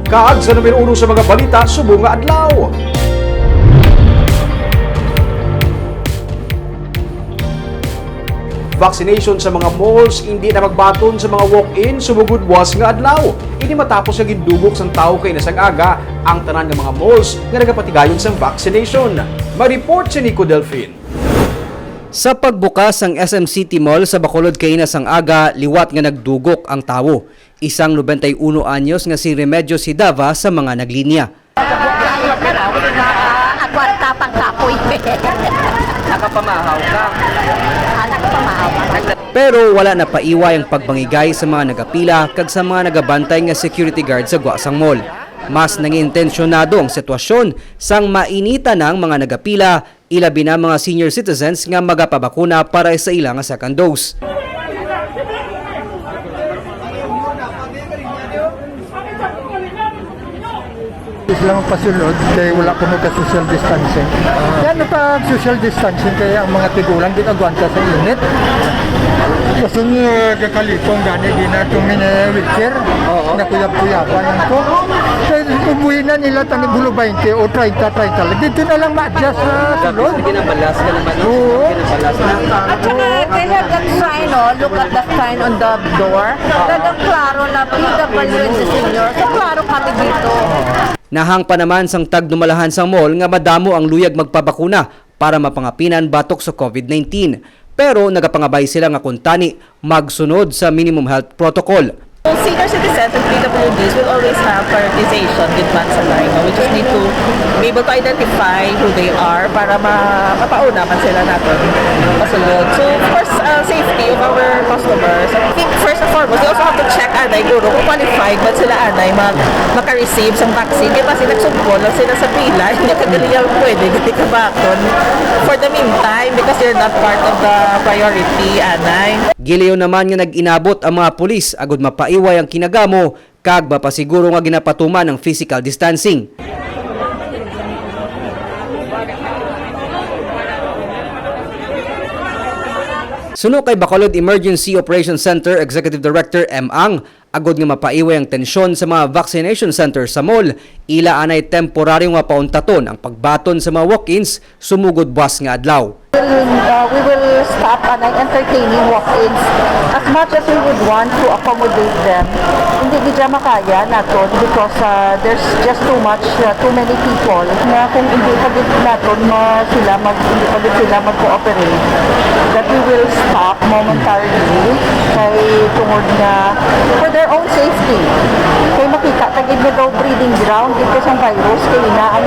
Kaag sa numero 1 sa mga balita subong nga adlaw. Vaccination sa mga malls, hindi na magbaton sa mga walk-in sumugod buwas nga adlaw. Ini matapos nga gindugok sang tawo kay nasang aga ang tanan nga mga malls nga nagapatigayon sang vaccination. Ma-report si Nico Delfin. Sa pagbukas ng SM City Mall sa Bacolod kay nasang aga, liwat nga nagdugok ang tawo. Isang 91 anyos nga si Remedios Hidava sa mga naglinya. Agwanta pang kapoy. Nakapamahaw ka. Nakapamahaw. Pero wala na paiway ang pagbangigay sa mga nagapila kag sa mga nagabantay nga security guard sa Guasang Mall. Mas nangintensyonado ang sitwasyon sang mainita ng mga nagapila, ilabi na mga senior citizens nga magapabakuna para sa ilang second dose. Sila magpasunod kaya wala ko magka-social distancing. Yan pa social distancing kaya ang mga tigulang ginagwanta sa init. Kasi kakalipong gani din na itong wheelchair na kuyab-kuyaban yan ko. Kaya umuwi na nila tani bulo 20 o 30. Dito na lang ma-adjust sa sulod. Ginabalas ka naman. Oo. At saka, they have that sign, look at the sign on the door. Talagang klaro na PWD senior. So, klaro kami dito. Nahang pa naman sang tagdumalahan sang mall nga madamo ang luyag magpabakuna para mapangapinan batok sa COVID-19. Pero nagapangabay sila nga kuntani magsunod sa minimum health protocol. Senior citizens and PWDs will always have prioritization with Mansalay. We just need to be able to identify who they are para mapauna man sila natin pasulod. So, of course, safety of our customers. I think first and foremost, we also have to check anay guro kung qualified ba sila anay maka-receive sa vaccine. Di ba sinagsugpo lang sila sa pila, hindi ka ganyan pwede, hindi ka bakon. For the meantime, because they're not part of the priority anay. Giliw naman nga nag-inabot ang mga pulis agud mapaiway ang kinagamo kag mapasiguro nga ginapatuman ng physical distancing. Suno kay Bacolod Emergency Operations Center Executive Director M. Ang, agod nga mapaiway ang tensyon sa mga vaccination center sa mall, ila anay temporaryo nga pauntaton ang pagbaton sa mga walk-ins sumugod buwas nga adlaw. We will stop entertaining walk-ins as much as we would want to accommodate them. Hindi gidya makaya naton because there's just too many people na kung hindi pa din naton hindi sila mag-cooperate, that we will stop momentarily kay tungod na for their own safety. Kay makita tagid na daw breeding ground dito sa virus kay na ang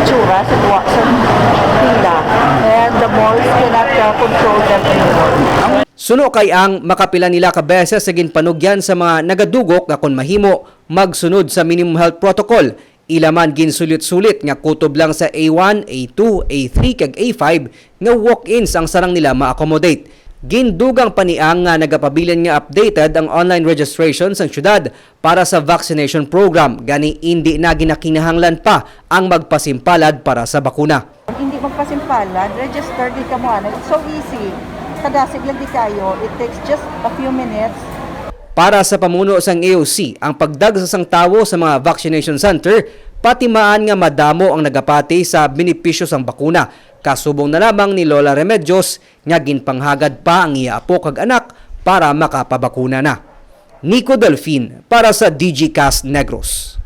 itsura sa Guasang pila. And the malls cannot control them anymore. Suno kay ang makapila nila ka beses sa ginpanugyan sa mga nagadugok nga kon mahimo magsunod sa minimum health protocol. Ilaman ginsulit-sulit nga kutob lang sa A1, A2, A3 kag A5 nga walk-ins ang sarang nila ma-accommodate. Gindugang paniang nga nagapabilin nga updated ang online registration sa syudad para sa vaccination program. Gani hindi na ginakinahanglan pa ang magpasimpalad para sa bakuna. Hindi magpasimpalan, register di ka mo. It's so easy. Kadasig lang di kayo. It takes just a few minutes. Para sa pamuno sang AOC, ang pagdagsasang tawo sa mga vaccination center, patimaan nga madamo ang nagapati sa benepisyo sang bakuna. Kasubong na lamang ni Lola Remedios nga ginpanghagad pa ang iya apo kag anak para makapabakuna na. Nico Delfin para sa DG Cast Negros.